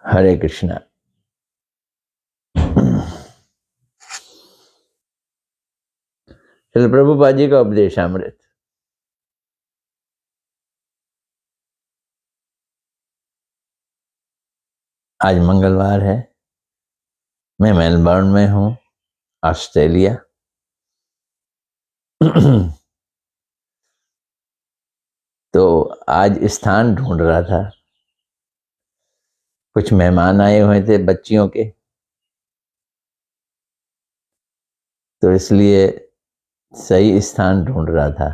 हरे कृष्णा। श्री प्रभुपाद जी का उपदेशामृत। आज मंगलवार है। मैं मेलबर्न में हूँ, ऑस्ट्रेलिया। तो आज स्थान ढूंढ रहा था। कुछ मेहमान आए हुए थे बच्चियों के, तो इसलिए सही स्थान ढूंढ रहा था।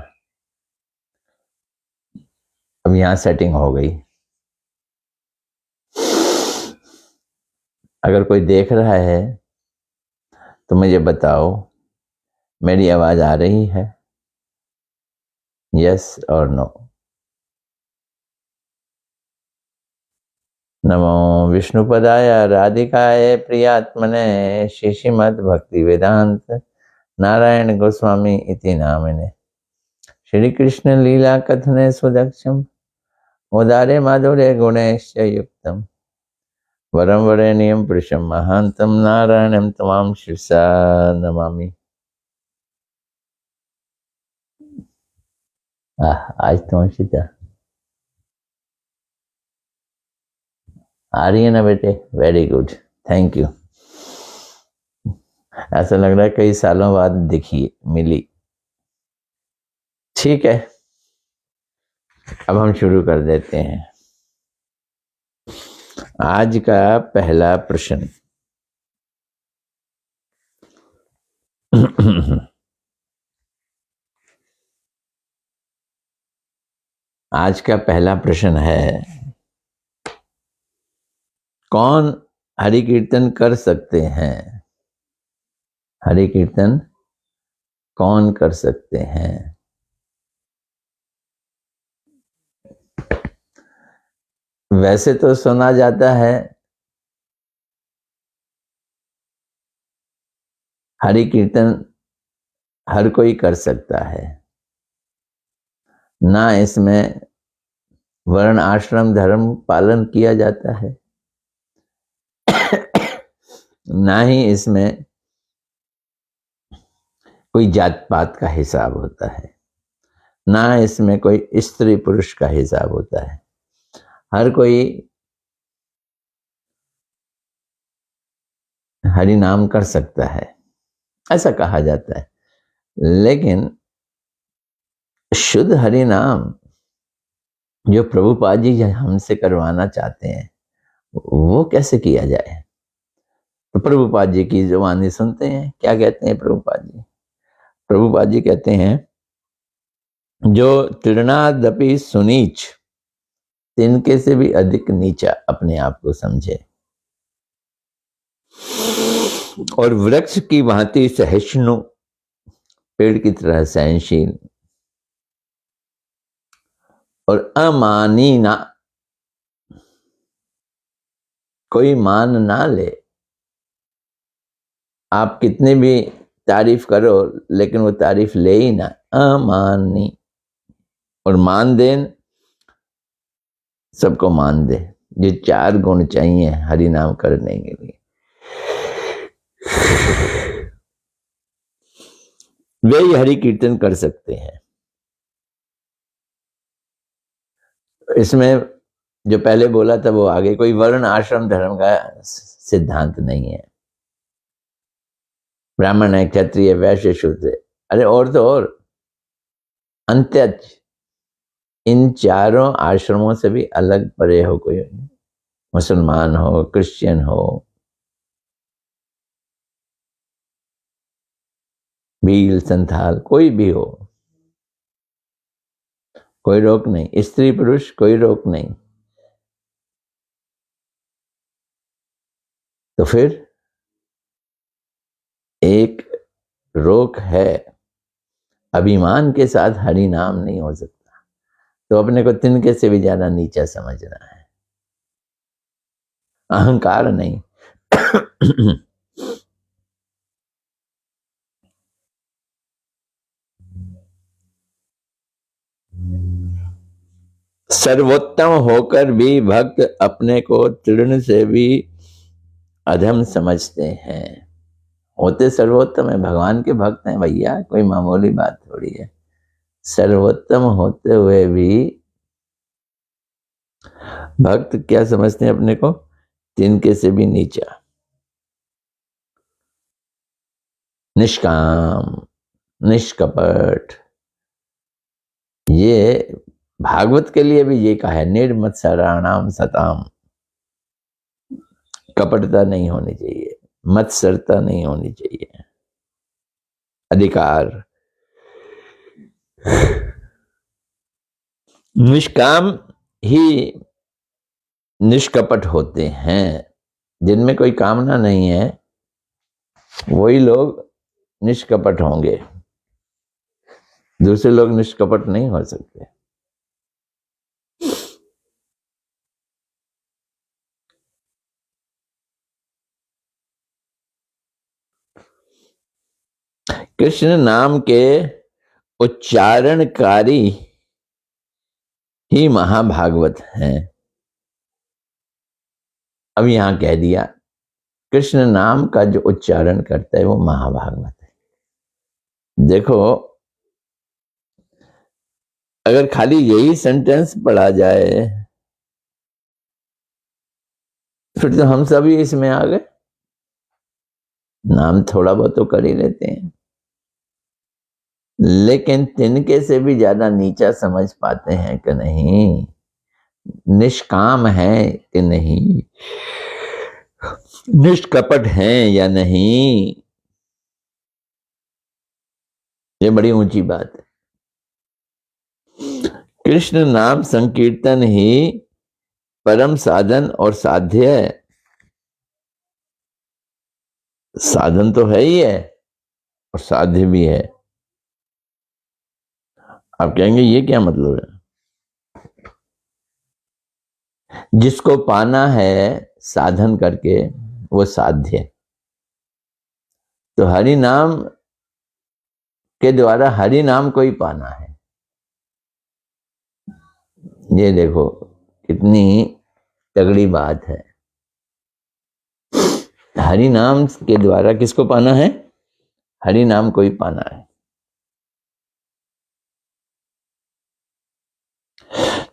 अब यहाँ सेटिंग हो गई। अगर कोई देख रहा है तो मुझे बताओ, मेरी आवाज आ रही है? यस और नो? नमो विष्णुपदाय राधिकाय प्रियात्मने श्रीमद् भक्ति वेदांत नारायण गोस्वामी इति नामिने। श्री कृष्ण लीला कथने सुदक्षम उदारे माधुर्य गुणैश्च युक्तम वरम वरेण्यं पुरुषं महांतम नारायणं तमाम शिरसा नमामि। आज तो सीता आ रही है ना बेटे? Very good, thank you. ऐसा लग रहा है कई सालों बाद दिखी मिली। ठीक है, अब हम शुरू कर देते हैं। आज का पहला प्रश्न। आज का पहला प्रश्न है, कौन हरि कीर्तन कर सकते हैं? हरि कीर्तन कौन कर सकते हैं? वैसे तो सुना जाता है हरि कीर्तन हर कोई कर सकता है, ना इसमें वर्ण आश्रम धर्म पालन किया जाता है, ना ही इसमें कोई जात पात का हिसाब होता है, ना इसमें कोई स्त्री पुरुष का हिसाब होता है। हर कोई हरि नाम कर सकता है, ऐसा कहा जाता है। लेकिन शुद्ध हरि नाम जो प्रभुपाद जी हमसे करवाना चाहते हैं, वो कैसे किया जाए? तो प्रभुपाद जी की जुबानी सुनते हैं। क्या कहते हैं प्रभुपाद जी? प्रभुपाद जी कहते हैं, जो तृणादपि सुनीच, तिनके से भी अधिक नीचा अपने आप को समझे और वृक्ष की भांति सहिष्णु, पेड़ की तरह सहनशील और अमानी ना, कोई मान ना ले। आप कितने भी तारीफ करो लेकिन वो तारीफ ले ही ना, अमानी। और मान देन, सबको मान दे। ये 4 गुण चाहिए हरि नाम करने के लिए। वे ही हरि कीर्तन कर सकते हैं। इसमें जो पहले बोला था वो आगे, कोई वर्ण आश्रम धर्म का सिद्धांत नहीं है। ब्राह्मण है, क्षत्रिय, वैश्य, शूद्र, अरे और तो और अंत्यज, इन 4 आश्रमों से भी अलग परे हो, कोई मुसलमान हो, क्रिश्चियन हो, भील, संथाल, कोई भी हो, कोई रोक नहीं। स्त्री पुरुष कोई रोक नहीं। तो फिर एक रोक है, अभिमान के साथ हरि नाम नहीं हो सकता। तो अपने को तिनके से भी ज्यादा नीचा समझना है, अहंकार नहीं। सर्वोत्तम होकर भी भक्त अपने को तृण से भी अधम समझते हैं। होते सर्वोत्तम है, भगवान के भक्त हैं भैया, कोई मामूली बात थोड़ी है। सर्वोत्तम होते हुए भी भक्त क्या समझते हैं अपने को? तिनके से भी नीचा। निष्काम, निष्कपट, ये भागवत के लिए भी ये कहा है, निर्मत्सराणाम सताम। कपटता नहीं होनी चाहिए, मत्सरता नहीं होनी चाहिए, अधिकार। निष्काम ही निष्कपट होते हैं, जिनमें कोई कामना नहीं है वही लोग निष्कपट होंगे। दूसरे लोग निष्कपट नहीं हो सकते। कृष्ण नाम के उच्चारणकारी ही महाभागवत हैं। अब यहां कह दिया, कृष्ण नाम का जो उच्चारण करता है वो महाभागवत है। देखो, अगर खाली यही सेंटेंस पढ़ा जाए फिर तो हम सभी इसमें आ गए। नाम थोड़ा बहुत तो कर ही लेते हैं, लेकिन तिनके से भी ज्यादा नीचा समझ पाते हैं कि नहीं, निष्काम है कि नहीं, निष्कपट है या नहीं। ये बड़ी ऊंची बात है। कृष्ण नाम संकीर्तन ही परम साधन और साध्य है। साधन तो है ही है और साध्य भी है। आप कहेंगे ये क्या मतलब है? जिसको पाना है साधन करके वो साध्य। तो हरि नाम के द्वारा हरि नाम को ही पाना है। ये देखो कितनी तगड़ी बात है। हरि नाम के द्वारा किसको पाना है? हरि नाम को ही पाना है।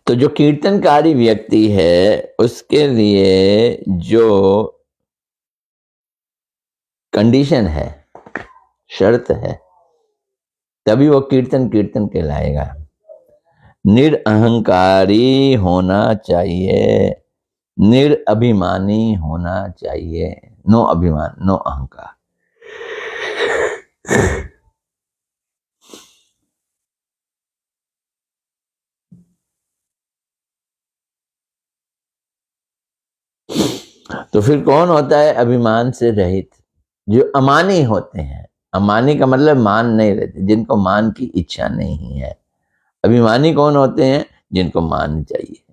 तो जो कीर्तनकारी व्यक्ति है उसके लिए जो कंडीशन है, शर्त है, तभी वो कीर्तन कहलाएगा। निरअहंकारी होना चाहिए, निरअभिमानी होना चाहिए। नो अभिमान, नो अहंकार। तो फिर कौन होता है अभिमान से रहित? जो अमानी होते हैं। अमानी का मतलब मान नहीं रहते, जिनको मान की इच्छा नहीं है। अभिमानी कौन होते हैं? जिनको मान चाहिए।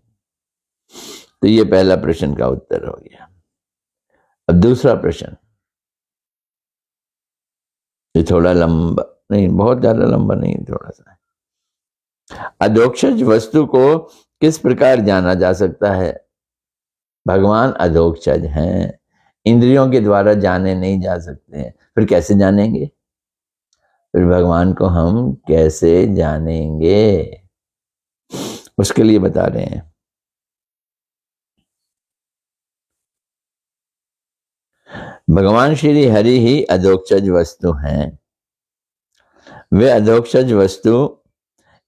तो ये पहला प्रश्न का उत्तर हो गया। अब दूसरा प्रश्न, ये थोड़ा लंबा नहीं, बहुत ज्यादा लंबा नहीं, थोड़ा सा। अधोक्षज वस्तु को किस प्रकार जाना जा सकता है? भगवान अधोक्षज हैं, इंद्रियों के द्वारा जाने नहीं जा सकते हैं। फिर कैसे जानेंगे? फिर भगवान को हम कैसे जानेंगे? उसके लिए बता रहे हैं। भगवान श्री हरि ही अधोक्षज वस्तु हैं। वे अधोक्षज वस्तु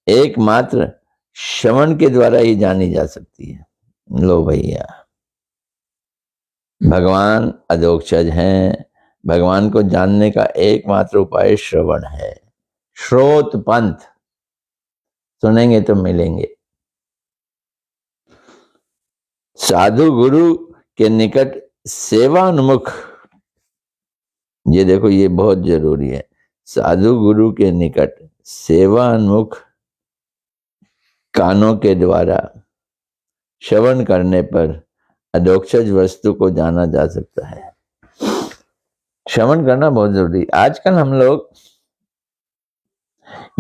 एकमात्र श्रवण के द्वारा ही जानी जा सकती है। लो भैया, भगवान अधोक्षज हैं। भगवान को जानने का एकमात्र उपाय श्रवण है। श्रोत पंथ, सुनेंगे तो मिलेंगे। साधु गुरु के निकट सेवान्मुख, ये देखो ये बहुत जरूरी है। साधु गुरु के निकट सेवान्मुख कानों के द्वारा श्रवण करने पर अधोक्षज वस्तु को जाना जा सकता है। श्रवण करना बहुत जरूरी। आजकल हम लोग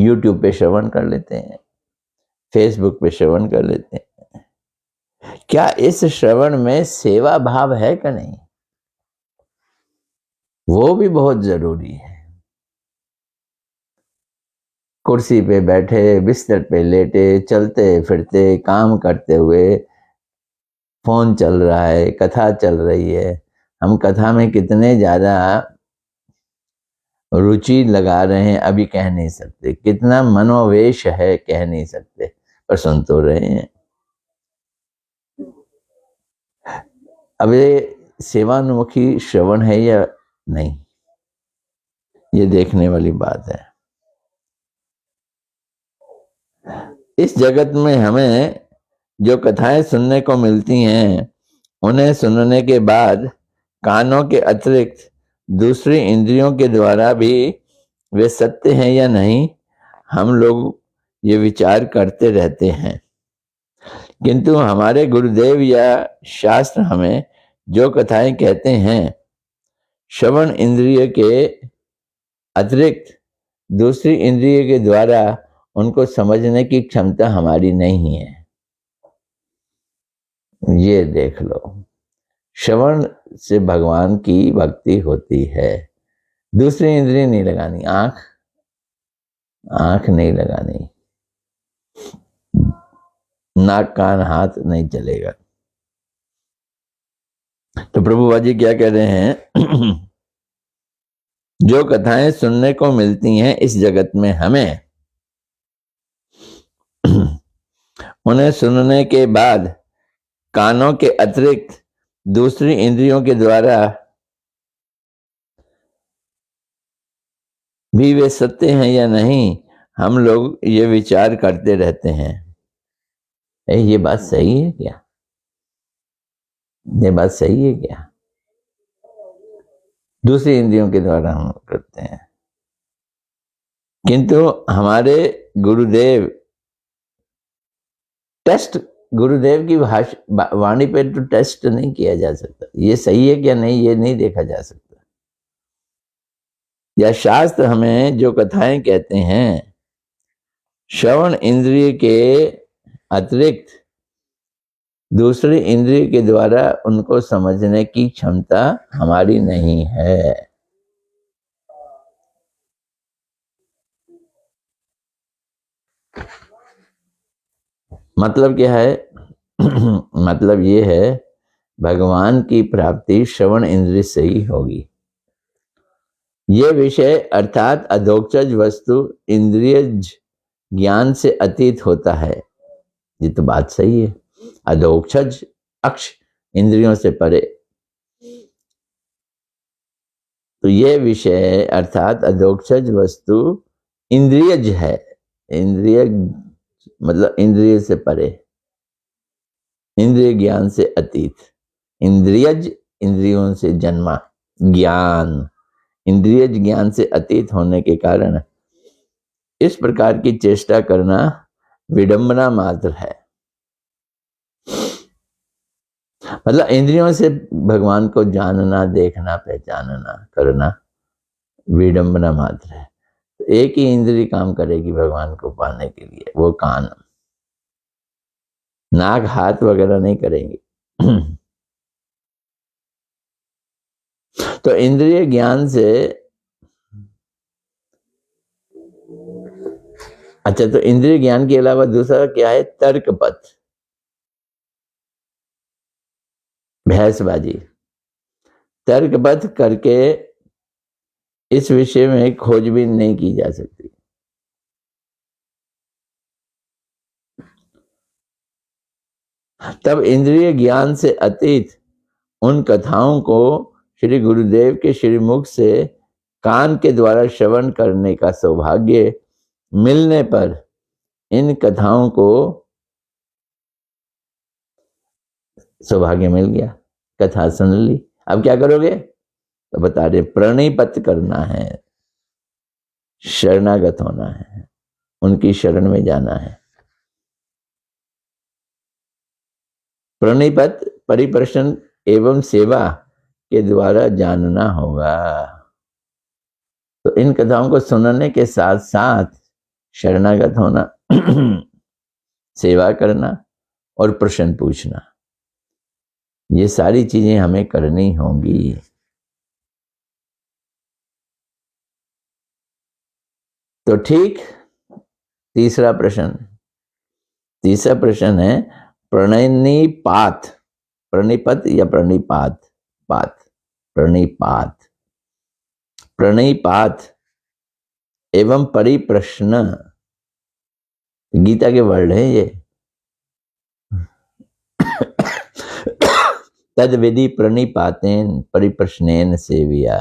YouTube पे श्रवण कर लेते हैं, Facebook पे श्रवण कर लेते हैं, क्या इस श्रवण में सेवा भाव है कि नहीं? वो भी बहुत जरूरी है। कुर्सी पे बैठे, बिस्तर पे लेटे, चलते फिरते, काम करते हुए, फोन चल रहा है, कथा चल रही है, हम कथा में कितने ज्यादा रुचि लगा रहे हैं अभी कह नहीं सकते, कितना मनोवेश है कह नहीं सकते, पर सुन तो रहे हैं। अब ये सेवान्मुखी श्रवण है या नहीं, ये देखने वाली बात है। इस जगत में हमें जो कथाएं सुनने को मिलती हैं, उन्हें सुनने के बाद कानों के अतिरिक्त दूसरी इंद्रियों के द्वारा भी वे सत्य हैं या नहीं, हम लोग ये विचार करते रहते हैं। किंतु हमारे गुरुदेव या शास्त्र हमें जो कथाएं कहते हैं, श्रवण इंद्रिय के अतिरिक्त दूसरी इंद्रिय के द्वारा उनको समझने की क्षमता हमारी नहीं है। ये देख लो, श्रवण से भगवान की भक्ति होती है। दूसरी इंद्रिय नहीं लगानी, आंख नहीं लगानी, नाक कान हाथ नहीं चलेगा। तो प्रभुपाद जी क्या कह रहे हैं? जो कथाएं सुनने को मिलती हैं इस जगत में हमें, उन्हें सुनने के बाद कानों के अतिरिक्त दूसरी इंद्रियों के द्वारा भी वे सत्य हैं या नहीं, हम लोग ये विचार करते रहते हैं। ये बात सही है क्या? ये बात सही है क्या? दूसरी इंद्रियों के द्वारा हम करते हैं, किंतु हमारे गुरुदेव टेस्ट, गुरुदेव की वाणी पे तो टेस्ट नहीं किया जा सकता, ये सही है क्या नहीं ये नहीं देखा जा सकता। या शास्त्र हमें जो कथाएं कहते हैं, श्रवण इंद्रिय के अतिरिक्त दूसरी इंद्रिय के द्वारा उनको समझने की क्षमता हमारी नहीं है। मतलब क्या है? मतलब ये है, भगवान की प्राप्ति श्रवण इंद्रिय से ही होगी। ये विषय अर्थात अधोक्षज वस्तु इंद्रिय ज्ञान से अतीत होता है। ये तो बात सही है, अधोक्षज अक्ष इंद्रियों से परे। तो ये विषय अर्थात अधोक्षज वस्तु इंद्रियज है, इंद्रिय मतलब इंद्रिय से परे, इंद्रिय ज्ञान से अतीत। इंद्रियज इंद्रियों से जन्मा ज्ञान, इंद्रिय ज्ञान से अतीत होने के कारण इस प्रकार की चेष्टा करना विडंबना मात्र है। मतलब इंद्रियों से भगवान को जानना, देखना, पहचानना, करना विडंबना मात्र है। तो एक ही इंद्रिय काम करेगी भगवान को पाने के लिए, वो कान। नाक हाथ वगैरह नहीं करेंगे। तो इंद्रिय ज्ञान से, अच्छा, तो इंद्रिय ज्ञान के अलावा दूसरा क्या है? तर्क पथ, बहसबाजी। तर्क पथ करके इस विषय में खोजबीन नहीं की जा सकती। तब इंद्रिय ज्ञान से अतीत उन कथाओं को श्री गुरुदेव के श्रीमुख से कान के द्वारा श्रवण करने का सौभाग्य मिलने पर इन कथाओं को सौभाग्य मिल गया, कथा सुन ली। अब क्या करोगे? तो बता रहे, प्रणिपत करना है, शरणागत होना है, उनकी शरण में जाना है। प्रणिपत परिप्रश्न एवं सेवा के द्वारा जानना होगा। तो इन कथाओं को सुनने के साथ साथ शरणागत होना, सेवा करना और प्रश्न पूछना। ये सारी चीजें हमें करनी होंगी। तो ठीक, तीसरा प्रश्न है प्रणिपात, प्रणिपत या प्रणिपात, प्रणिपात एवं परिप्रश्न, गीता के वर्ड हैं ये। तद विधि प्रणिपातेन परिप्रश्नेन सेविया।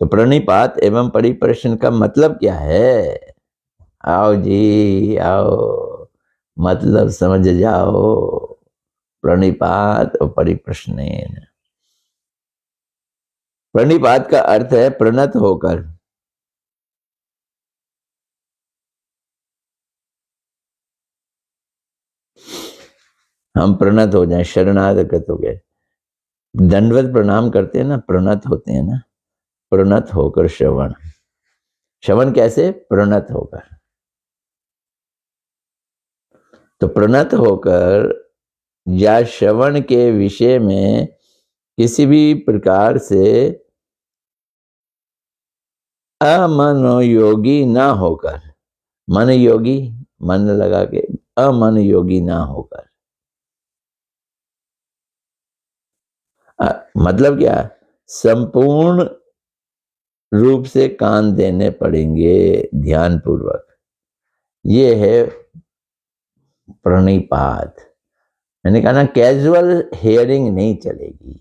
तो प्रणिपात एवं परिप्रश्न का मतलब क्या है? आओ जी आओ, मतलब समझ जाओ। प्रणिपात और परिप्रश्नेन, प्रणिपात का अर्थ है प्रणत होकर, हम प्रणत हो जाएं, शरणागत हो गए, दंडवत प्रणाम करते हैं ना, प्रणत होते हैं ना, प्रणत होकर श्रवण, श्रवण कैसे? प्रणत होकर। तो प्रणत होकर या श्रवण के विषय में किसी भी प्रकार से अमनोयोगी ना होकर, मन योगी, मन लगा के, अमन योगी ना होकर। मतलब क्या? संपूर्ण रूप से कान देने पड़ेंगे ध्यान पूर्वक। ये है प्रणिपात। मैंने कहा ना, कैजुअल हियरिंग नहीं चलेगी।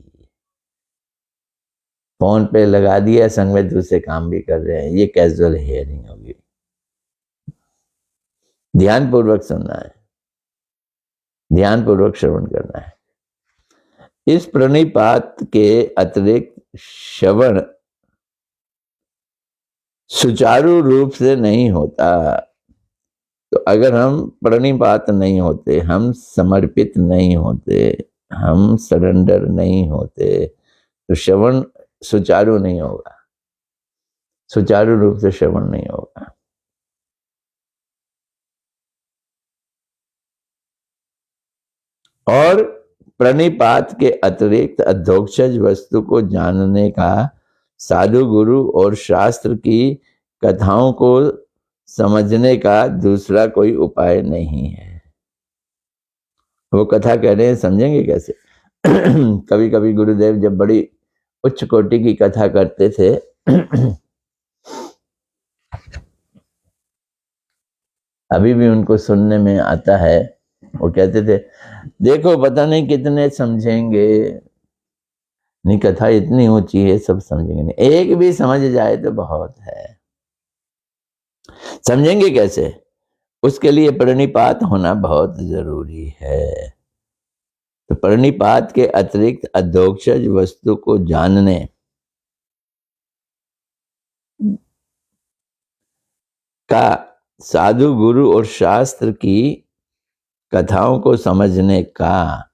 फोन पे लगा दिया, संग में दूसरे काम भी कर रहे हैं, ये कैजुअल हियरिंग होगी। ध्यान पूर्वक सुनना है, ध्यान पूर्वक श्रवण करना है। इस प्रणिपात के अतिरिक्त श्रवण सुचारू रूप से नहीं होता। तो अगर हम प्रणिपात नहीं होते, हम समर्पित नहीं होते, हम सरेंडर नहीं होते, तो श्रवण सुचारू नहीं होगा, सुचारू रूप से श्रवण नहीं होगा। और प्रणिपात के अतिरिक्त अधोक्षज वस्तु को जानने का, साधु गुरु और शास्त्र की कथाओं को समझने का दूसरा कोई उपाय नहीं है। वो कथा कह रहे हैं, समझेंगे कैसे? कभी कभी गुरुदेव जब बड़ी उच्च कोटि की कथा करते थे, अभी भी उनको सुनने में आता है, वो कहते थे देखो पता नहीं कितने समझेंगे, नहीं कथा इतनी ऊंची है, सब समझेंगे नहीं, एक भी समझ जाए तो बहुत है। समझेंगे कैसे? उसके लिए प्रणिपात होना बहुत जरूरी है। तो प्रणिपात के अतिरिक्त अधोक्षज वस्तु को जानने का, साधु गुरु और शास्त्र की कथाओं को समझने का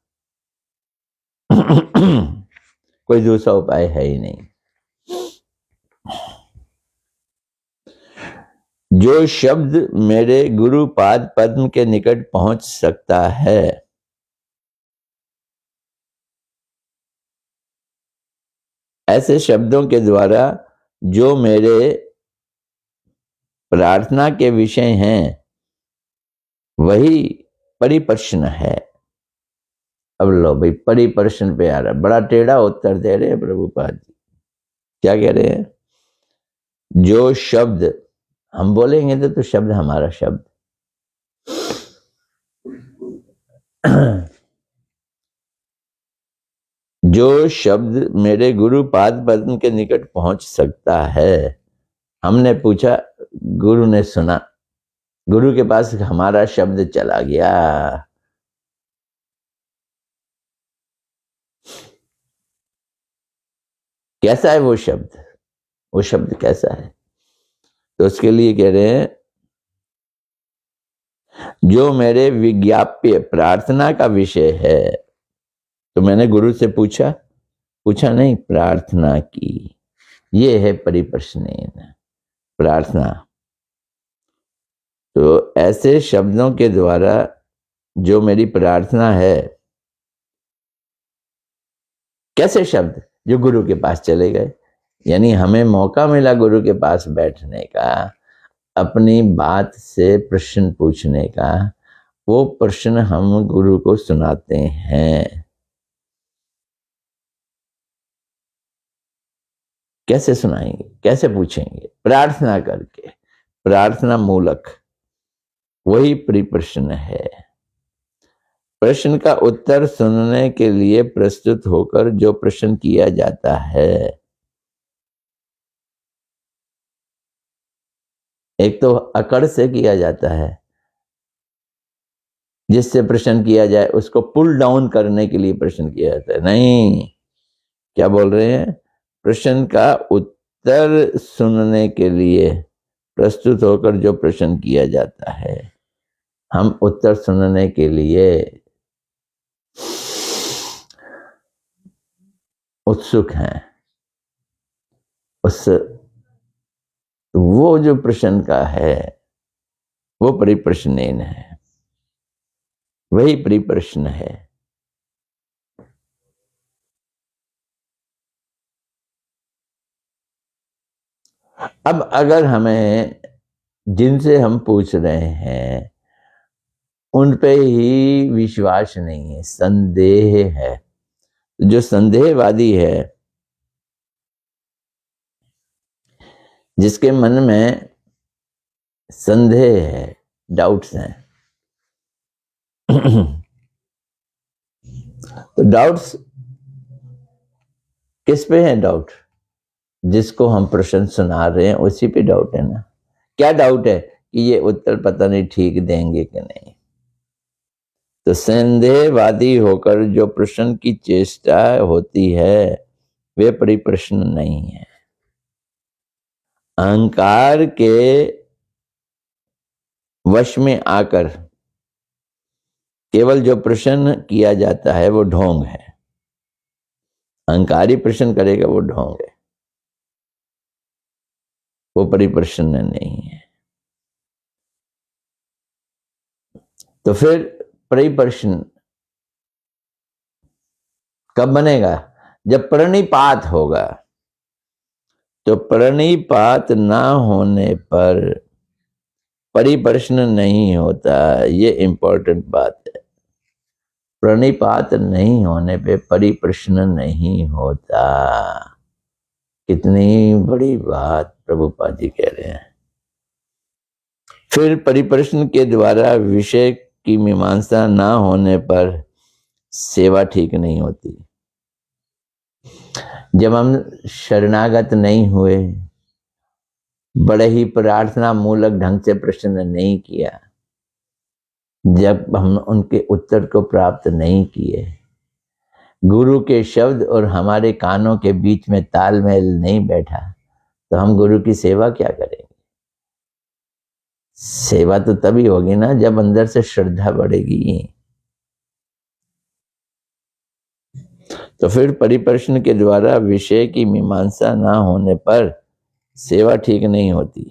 कोई दूसरा उपाय है ही नहीं। जो शब्द मेरे गुरु पाद पद्म के निकट पहुंच सकता है, ऐसे शब्दों के द्वारा जो मेरे प्रार्थना के विषय हैं, वही परिप्रश्न है। अब लो भाई, परिप्रश्न पे आ रहा, बड़ा टेढ़ा उत्तर दे रहे हैं प्रभुपाद जी। क्या कह रहे हैं? जो शब्द हम बोलेंगे तो शब्द हमारा शब्द, जो शब्द मेरे गुरु पाद पद्म के निकट पहुंच सकता है। हमने पूछा, गुरु ने सुना, गुरु के पास हमारा शब्द चला गया। कैसा है वो शब्द? वो शब्द कैसा है? तो उसके लिए कह रहे हैं, जो मेरे विज्ञाप्य प्रार्थना का विषय है। तो मैंने गुरु से पूछा नहीं, प्रार्थना की। ये है परिप्रश्न, प्रार्थना। तो ऐसे शब्दों के द्वारा जो मेरी प्रार्थना है, कैसे शब्द? जो गुरु के पास चले गए, यानी हमें मौका मिला गुरु के पास बैठने का, अपनी बात से प्रश्न पूछने का, वो प्रश्न हम गुरु को सुनाते हैं। कैसे सुनाएंगे, कैसे पूछेंगे? प्रार्थना करके, प्रार्थना मूलक, वही परिप्रश्न है। प्रश्न का उत्तर सुनने के लिए प्रस्तुत होकर जो प्रश्न किया जाता है, एक तो अकड़ से किया जाता है, जिससे प्रश्न किया जाए उसको पुल डाउन करने के लिए प्रश्न किया जाता है। नहीं, क्या बोल रहे हैं? प्रश्न का उत्तर सुनने के लिए प्रस्तुत होकर जो प्रश्न किया जाता है, हम उत्तर सुनने के लिए उत्सुक हैं। उस वो जो प्रश्न का है वो परिप्रश्नेन है, वही परिप्रश्न है। अब अगर हमें जिनसे हम पूछ रहे हैं उन पे ही विश्वास नहीं है, संदेह है, जो संदेहवादी है, जिसके मन में संदेह है, डाउट्स हैं, तो डाउट्स किस पे है? डाउट जिसको हम प्रश्न सुना रहे हैं उसी पे डाउट है ना। क्या डाउट है? कि ये उत्तर पता नहीं ठीक देंगे कि नहीं। तो संदेहवादी होकर जो प्रश्न की चेष्टा होती है वे परिप्रश्न नहीं है। अहंकार के वश में आकर केवल जो प्रश्न किया जाता है वो ढोंग है। अहंकारी प्रश्न करेगा वो ढोंग है, वो परिप्रश्न नहीं है। तो फिर परिप्रश्न कब बनेगा? जब प्रणिपात होगा। तो प्रणिपात ना होने पर परिप्रश्न नहीं होता, ये इंपॉर्टेंट बात है। प्रणिपात नहीं होने पे परिप्रश्न नहीं होता। कितनी बड़ी बात प्रभुपाद जी कह रहे हैं। फिर परिप्रश्न के द्वारा विषय की मीमांसा ना होने पर सेवा ठीक नहीं होती। जब हम शरणागत नहीं हुए, बड़े ही प्रार्थना मूलक ढंग से प्रश्न नहीं किया, जब हम उनके उत्तर को प्राप्त नहीं किए, गुरु के शब्द और हमारे कानों के बीच में तालमेल नहीं बैठा, तो हम गुरु की सेवा क्या करेंगे? सेवा तो तभी होगी ना जब अंदर से श्रद्धा बढ़ेगी। तो फिर परिप्रश्न के द्वारा विषय की मीमांसा ना होने पर सेवा ठीक नहीं होती।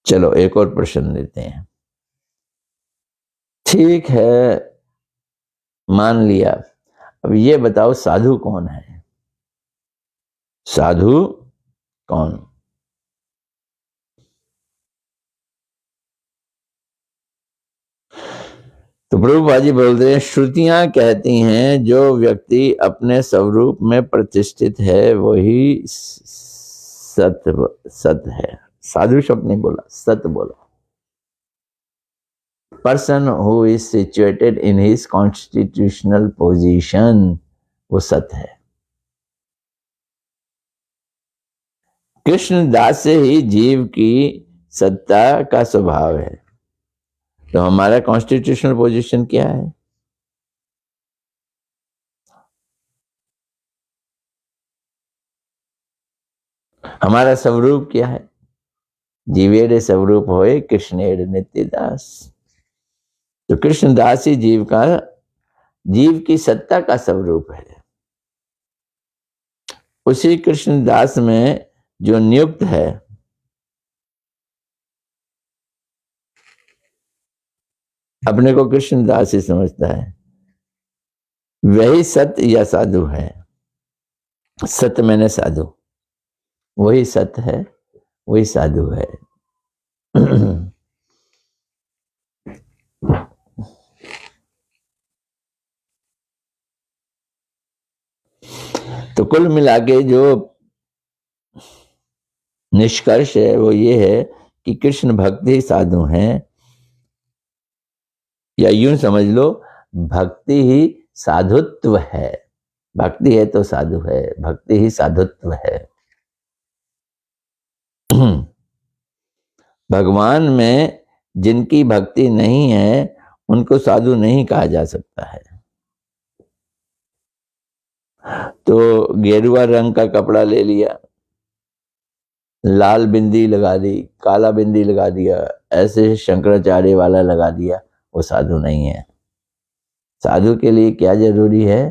चलो एक और प्रश्न लेते हैं। ठीक है, मान लिया। अब ये बताओ साधु कौन है? साधु कौन? तो प्रभुपाद जी बोलते हैं, श्रुतियां कहती हैं जो व्यक्ति अपने स्वरूप में प्रतिष्ठित है वही सत है। साधु शब्द नहीं बोला, सत बोला। Person who is situated in his constitutional position, वो सत है। कृष्णदास से ही जीव की सत्ता का स्वभाव है। तो हमारा कॉन्स्टिट्यूशनल पोजीशन क्या है? हमारा स्वरूप क्या है? जीवेरे स्वरूप होए कृष्णेर नित्य दास। तो कृष्णदास ही जीव की सत्ता का स्वरूप है। उसी कृष्णदास में जो नियुक्त है, अपने को कृष्णदास ही समझता है, वही सत्य या साधु है। सत्य मैंने साधु, वही सत्य है, वही साधु है। तो कुल मिला के जो निष्कर्ष है वो ये है कि कृष्ण भक्ति साधु हैं, या यूं समझ लो भक्ति ही साधुत्व है। भक्ति है तो साधु है, भक्ति ही साधुत्व है। भगवान में जिनकी भक्ति नहीं है उनको साधु नहीं कहा जा सकता है। तो गेरुआ रंग का कपड़ा ले लिया, लाल बिंदी लगा दी, काला बिंदी लगा दिया, ऐसे शंकराचार्य वाला लगा दिया, वो साधु नहीं है। साधु के लिए क्या जरूरी है?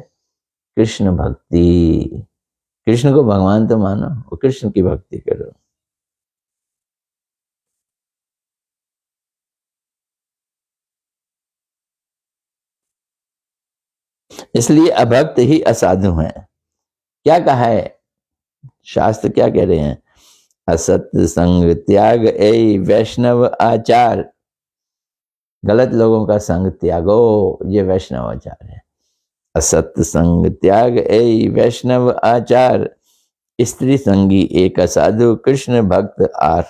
कृष्ण भक्ति। कृष्ण को भगवान तो मानो, वो कृष्ण की भक्ति करो। इसलिए अभक्त ही असाधु हैं। क्या कहा है शास्त्र, क्या कह रहे हैं? असत संग त्याग ए वैष्णव आचार। गलत लोगों का संग त्यागो, ये वैष्णव आचार है। असत संग त्याग ए वैष्णव आचार, स्त्री संगी एक असाधु कृष्ण भक्त आर।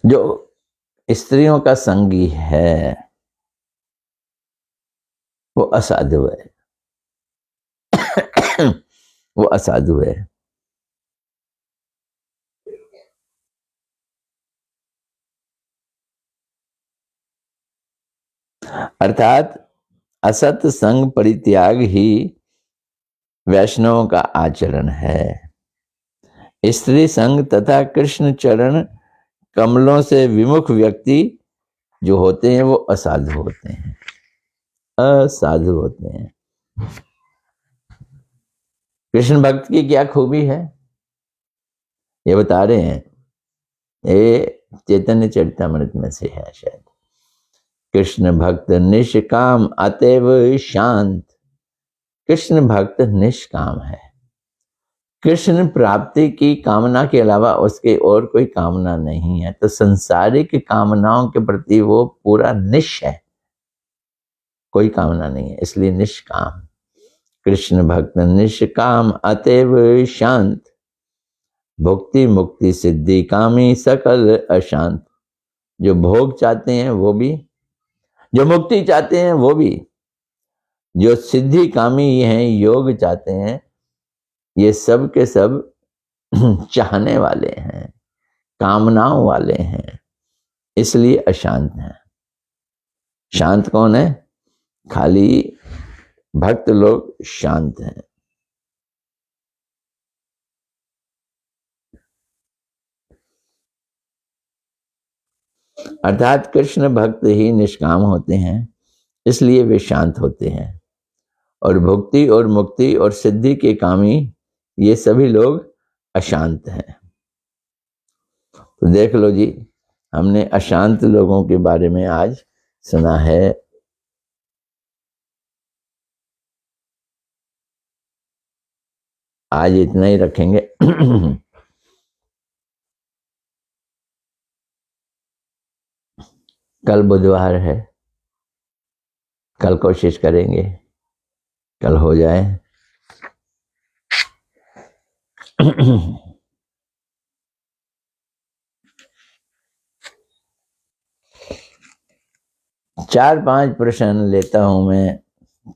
जो स्त्रियों का संगी है वो असाधु है। वो असाधु है। अर्थात असत संग परित्याग ही वैष्णवों का आचरण है। स्त्री संग तथा कृष्ण चरण कमलों से विमुख व्यक्ति जो होते हैं वो असाधु होते हैं, असाधु होते हैं। कृष्ण भक्त की क्या खूबी है ये बता रहे हैं, ये चैतन्य चरितमृत में से है शायद। कृष्ण भक्त निष्काम अतएव शांत। कृष्ण भक्त निष्काम है। कृष्ण प्राप्ति की कामना के अलावा उसके और कोई कामना नहीं है, तो संसारिक कामनाओं के प्रति वो पूरा निष्ठ है, कोई कामना नहीं है, इसलिए निष्काम। कृष्ण भक्त निष्काम अतएव शांत। भुक्ति मुक्ति सिद्धि कामी सकल अशांत। जो भोग चाहते हैं वो भी, जो मुक्ति चाहते हैं वो भी, जो सिद्धि कामी हैं, योग चाहते हैं, ये सब के सब चाहने वाले हैं, कामनाओं वाले हैं, इसलिए अशांत हैं। शांत कौन है? खाली भक्त लोग शांत हैं। अर्थात कृष्ण भक्त ही निष्काम होते हैं, इसलिए वे शांत होते हैं। और भुक्ति और मुक्ति और सिद्धि के कामी ये सभी लोग अशांत हैं। तो देख लो जी, हमने अशांत लोगों के बारे में आज सुना है। आज इतना ही रखेंगे। कल बुधवार है, कल कोशिश करेंगे कल हो जाए। चार पांच प्रश्न लेता हूं मैं,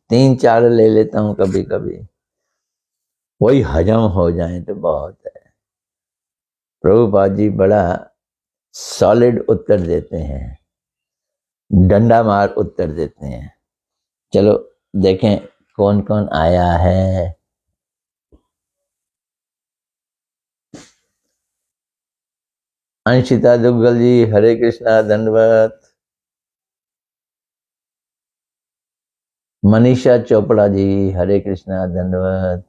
तीन चार ले लेता हूं कभी कभी, वही हजम हो जाए तो बहुत है। प्रभुपाद जी बड़ा सॉलिड उत्तर देते हैं, डंडा मार उत्तर देते हैं। चलो देखें कौन कौन आया है। अंशिता दुग्गल जी हरे कृष्णा दंडवत। मनीषा चोपड़ा जी हरे कृष्णा दंडवत।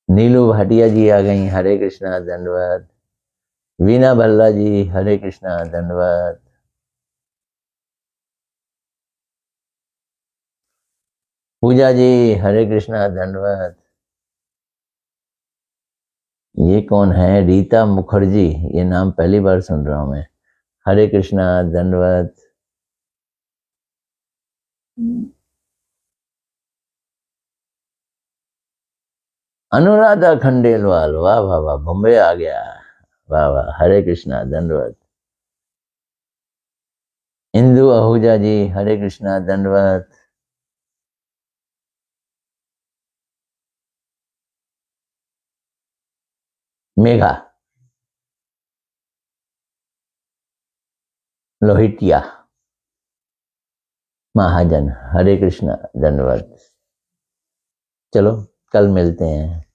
नीलू भाटिया जी आ गई हरे कृष्णा दंडवत। वीना भल्ला जी हरे कृष्णा दंडवत। पूजा जी हरे कृष्णा दंडवत। ये कौन है? रीता मुखर्जी, ये नाम पहली बार सुन रहा हूं मैं। हरे कृष्णा दंडवत। अनुराधा खंडेलवाल, वाह वाह वाह, बॉम्बे आ गया। वाह वाह, हरे कृष्णा दंडवत। इंदु आहूजा जी हरे कृष्णा दंडवत। मेघा लोहिटिया महाजन हरे कृष्णा दंडवत। चलो कल मिलते हैं।